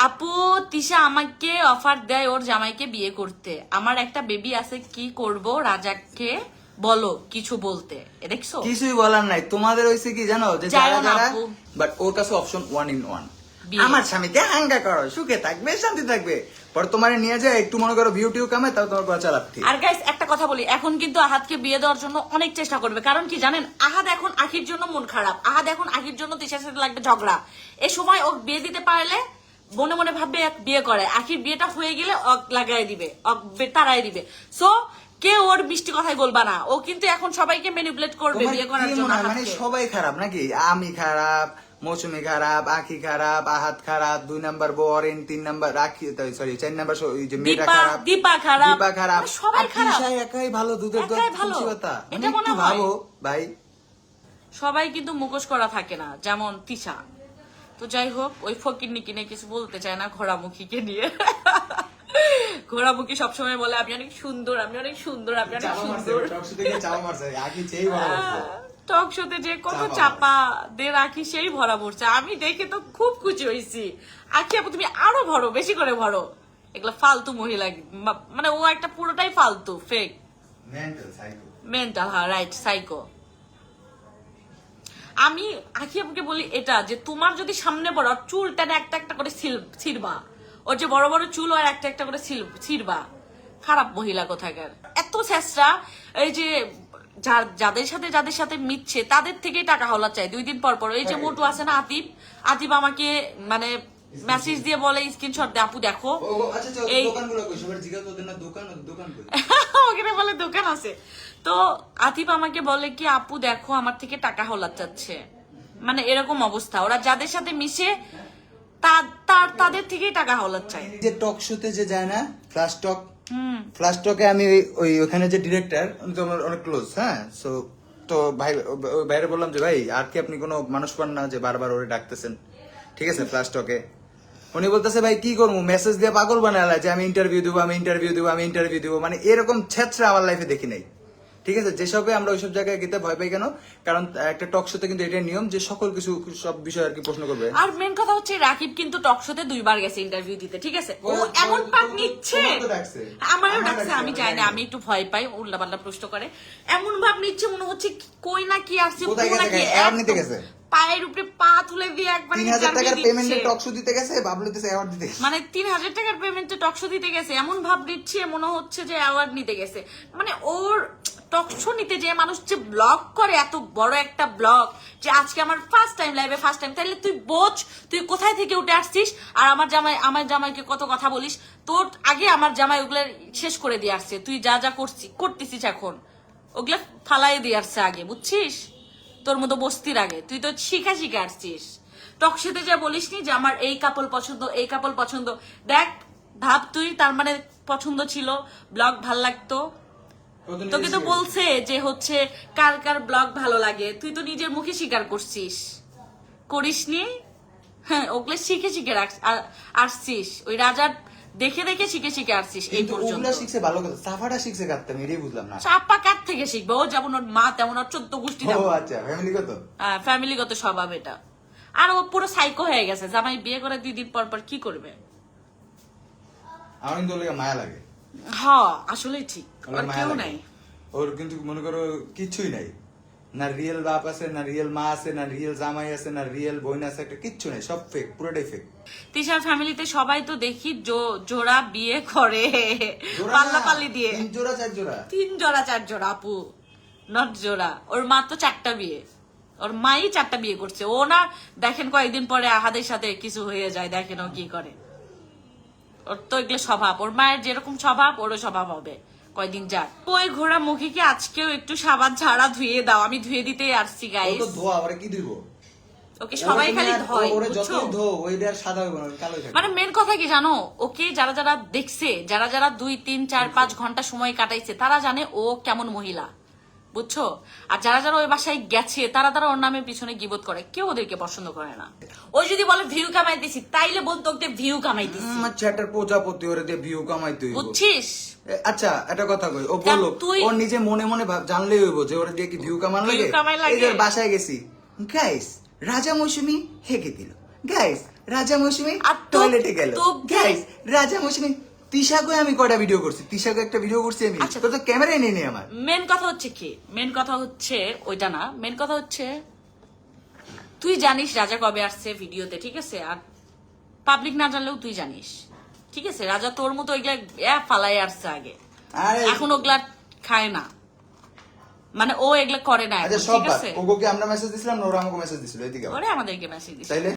আপু তিশা আমাকে অফার দেয় ওর জামাইকে বিয়ে করতে, আমার একটা বেবি আছে, কি করব? রাজাকে বলো কিছু বলতে। দেখছো, কিছুই বলার নাই। তোমাদের হইছে কি জানো, যে যাইও যারা না যারা আপু। বাট ওর কাছে অপশন 1 in 1। বিয়ে। আমার স্বামীকে হাঙ্গা করো, সুখে থাকবে, শান্তি থাকবে, পর তোমারে নিয়ে যায় একটু মনে করো ভিউ টিউ কামে, তাও তোমার কথা চালাক ঠিক। আর গাইস একটা কথা বলি, এখন কিন্তু আহাদকে বিয়ে দেওয়ার জন্য অনেক চেষ্টা করবে, কারণ কি জানেন, আহাদ এখন আখির জন্য মন খারাপ, আহাদ এখন আখির জন্য তিশার সাথে লাগবে ঝগড়া। এ সময় ও বিয়ে দিতে পারলে মনে মনে ভাববে এক বিয়ে করে, আখির বিয়েটা হয়ে গেলে অক লাগাই দিবে, অক তারাই দিবে। সো কেউ ওর মিষ্টি কথাই বলবা না, ও কিন্তু এখন সবাইকে ম্যানিপুলেট করবে তোমার বিয়ে করার কি জন্য মনে হয়, মানে আহাদকে। সবাই খারাপ নাকি? আমি খারাপ, মৌসুমি খারাপ, আখি খারাপ, আহাত খারাপ, 2 নাম্বার বরেন, 3 নাম্বার রাখি, সরি 4 নাম্বার যে মেয়েটা খারাপ, দীপা খারাপ, দীপা খারাপ, মানে সবাই আর খারাপ। তিশা একাই ভালো, দুধের দোয়াত একাই ভালো। তুলসী পাতা। মানে এটা মনে একটু হয়। ভাবো ভাই। সবাই কিন্তু মুখোশ করা থাকে না, যেমন তিশা। তো যাই হোক, ওই ফকিরনি কিনে কিছু বলতে চায় না ঘোড়ামুখীকে নিয়ে। ঘোড়ামুখী সবসময় বলে আমি অনেক সুন্দর, আমি অনেক সুন্দর, আমি অনেক সুন্দর। টক শোতে যে কত চাপা চাপা দে রাখি, সেই ভরা ভরছে। আমি দেখে তো খুব খুশি হয়েছি। আখি আপু তুমি আরো ভরো, বেশি করে ভরো। এগুলো ফালতু মহিলা, মানে ও একটা পুরোটাই ফালতু, ফেক, মেন্টাল, হ্যাঁ রাইট, সাইকো। আমি আখি আপুকে বলি এটা, যে তোমার যদি সামনে বড় চুলটা একটা একটা করে ছিড়বা, ওর যে বড় বড় চুল আর একটা একটা করে ছিড়বা। খারাপ মহিলা কোথাকার, এত শেষরা। এই যে যাদের সাথে মিটছে তাদের থেকেই টাকা হলা চাই 2 দিন পর পর। এই যে মোটু আছে না, আতিফ, আতিফ আমাকে মানে মেসেজ দিয়ে বলে, স্ক্রিনশট দে আপু দেখো, এই ওখানে বলে দোকান আছে। তো আতিফ আমাকে বলে কি আপু দেখো আমার থেকে টাকা হলা চাচ্ছে, মানে এরকম অবস্থা। ওরা যাদের সাথে মিশে তাদের থেকেই টাকা হলা চায়। যে টক শোতে যে যায় না, ফ্লাশ টক, ফ্লাশ টকে আমি ওই ওখানে যে ডিরেক্টর, উনি তো আমার অনেক ক্লোজ। হ্যাঁ, সো তো ভাই বাইরে বললাম যে ভাই আর কি আপনি কোনো মানুষ পান না যে বারবার ওরে ডাকতেছেন, ঠিক আছে ফ্লাশ টকে। উনি বলতেছে ভাই কি করবো, মেসেজ দিয়ে পাগল বানালা যে আমি ইন্টারভিউ দিব, আমি ইন্টারভিউ দিব, আমি ইন্টারভিউ দিব। মানে এরকম ছেত্রা আমার লাইফে দেখি নাই, ঠিক আছে? যেসবে আমরা ওইসব জায়গায় গেতে ভয় পাই কেন? কারণ একটা টক শোতে কিন্তু এটাই নিয়ম যে সকল কিছু সব বিষয় আর কি প্রশ্ন করবে। আর মেন কথা হচ্ছে রাকিব কিন্তু টক শোতে 2 বার গেছে ইন্টারভিউ দিতে, ঠিক আছে? ও এমন পাক নিচ্ছে, আমারও ডাকছে, আমি চাই না, আমি একটু ভয় পাই, উল্টা পাল্টা প্রশ্ন করে। এমন ভাব নিচ্ছে মনে হচ্ছে কই না কি আসছে, কোথায় কই না গেছে? কি অ্যাওয়ার্ড নিতে গেছে। পায়ের উপরে পা তুলে দিয়ে একবার 3000 টাকার পেমেন্টে টক শো দিতে গেছে, বাবলুতেছে অ্যাওয়ার্ড দিতে গেছে। মানে 3000 টাকার পেমেন্টে টক শো দিতে গেছে, এমন ভাব দিচ্ছে মনে হচ্ছে যে অ্যাওয়ার্ড নিতে গেছে। মানে ওর টক শো নিতে যে মানুষ যে ব্লগ করে, এত বড় একটা ব্লগ, যে আজকে আমার ফার্স্ট টাইম লাইভে, ফার্স্ট টাইম, তাহলে তুই বোঝ তুই কোথায় থেকে উঠে আসছিস। আর আমার জামাইকে কত কথা বলিস, তোর আগে আমার জামাই ওগুলো শেষ করে দিয়ে আসছে, তুই যা যা করতেছিস এখন ওগুলো ফালাই দিয়ে আসছে আগে, বুঝছিস? তোর মতো বস্তির আগে তুই তো শিখা আসছিস। টকশোতে যা বলিস নি যে আমার এই কাপল পছন্দ, এই কাপল পছন্দ। দেখ ভাব তুই, তার মানে পছন্দ ছিল, ব্লগ ভাল লাগতো, তোকে তো বলছে যে হচ্ছে কার কার ব্লগ ভালো লাগে, তুই তো নিজের মুখে স্বীকার করছিস, করিসনি? হ্যাঁ, ওগুলো শিখে আসছিস, ওই রাজার দেখে দেখে শিখে আসছিস এই কিন্তু পর্যন্ত। ওগুলা শিখছে ভালো কথা, সাফাটা শিখছে কাটতে, আমি এটাই বুঝলাম না। চাপা কার থেকে শিখবে? ও যেমন ওর মা তেমন ওর 14 গোষ্ঠী ও আচ্ছা, ফ্যামিলিগত। ফ্যামিলিগত স্বভাব এটা। আর ও পুরো সাইকো হয়ে গেছে, জামাই বিয়ে করে 2 দিন পর পর কি করবে? আমার কিন্তু ওর মায়া লাগে। হ্যাঁ আসলেই ঠিক, ওর আর মায়া কেউ লাগে। নাই। ওর কিন্তু মনে করো কিছুই নাই, না রিয়েল বাপ আছে, না রিয়েল মা আছে, না রিয়েল জামাই আছে, না রিয়েল বোন আছে, একটা কিচ্ছু নাই, সব ফেক, পুরোটাই ফেক। তিশার ফ্যামিলিতে সবাই তো দেখি জোড়া বিয়ে করে, পাল্লাপাল্লি দিয়ে। 3 জোড়া 4 জোড়া, 3 জোড়া 4 জোড়া আপু, নট জোড়া। ওর মা তো 4টা বিয়ে, ওর মাই 4টা বিয়ে করছে। ও না দেখেন কয়েকদিন পরে আহাদের সাথে কিছু হয়ে যায়, দেখেন ও কি করে। ওর তো এগুলো স্বভাব, ওর মায়ের যেরকম স্বভাব ওরও স্বভাব হবে কয়দিন যাক। ওই ঘোড়া মুখীকে আজকেও একটু সাবান ছাড়া ধুয়ে দাও, আমি ধুয়ে দিতেই আসছি ও গাইস। তো ধোয়া, আরে কি দিব? ওকে সবাই খালি ধয়, ওরে যত বুঝছো? ধো, ওইটা আর সাদা হবে না, কালো হবে। মানে মেন কথা কি জানো, ওকে যারা যারা দেখছে, যারা যারা 2, 3, 4, 5 ঘন্টা সময় কাটাইছে, তারা জানে ও কেমন মহিলা, বুঝছো? আর যারা যারা ওই বাসায় গেছে, তারা তারা ওর নামের পিছনে গিবত করে, কেউ ওদেরকে পছন্দ করে না। ওই যদি বলে ভিউ কামাইতেছি, তাইলে বলতো ওকে ভিউ কামাইতেছি, চ্যাটার প্রজাপতি, ওরে দিয়ে ভিউ কামাইতে হইব, বুঝছিস? আচ্ছা একটা কথা কই, ও বলো ও নিজে মনে মনে জানলেই হইব যে ওরে দিয়ে কি ভিউ কামান লাগে। কামাই লাগে। এই যে বাসায় গেছি, গাইস রাজা মৌসুমী হেগে দিল, গাইস রাজা মৌসুমী আর টয়লেটে গেল তো- গাইস রাজা মৌসুমী তিশাকে আমি কয়টা ভিডিও করছি, তিশাকে একটা ভিডিও করছি আমি, আচ্ছা। তো ক্যামেরাই নেই আমার। মেন কথা হচ্ছে কি, মেন কথা হচ্ছে ওইটা না, মেন কথা হচ্ছে তুই জানিস রাজা কবে আসছে ভিডিওতে, ঠিক আছে? আর পাবলিক না জানলেও তুই জানিস, ঠিক আছে? রাজা তোর মতো ওইগুলা ফালাই আসছে আগে, আরে এখন ওগুলা খায় না, মানে ও এগুলা করে না এখন, আচ্ছা সব ঠিক বাদ, আছে? ওকে আমরা মেসেজ দিছিলাম না ওরা আমাকে মেসেজ দিছিল, এদিকে আবার। ওরে আমাদেরকে মেসেজ দিস তাইলে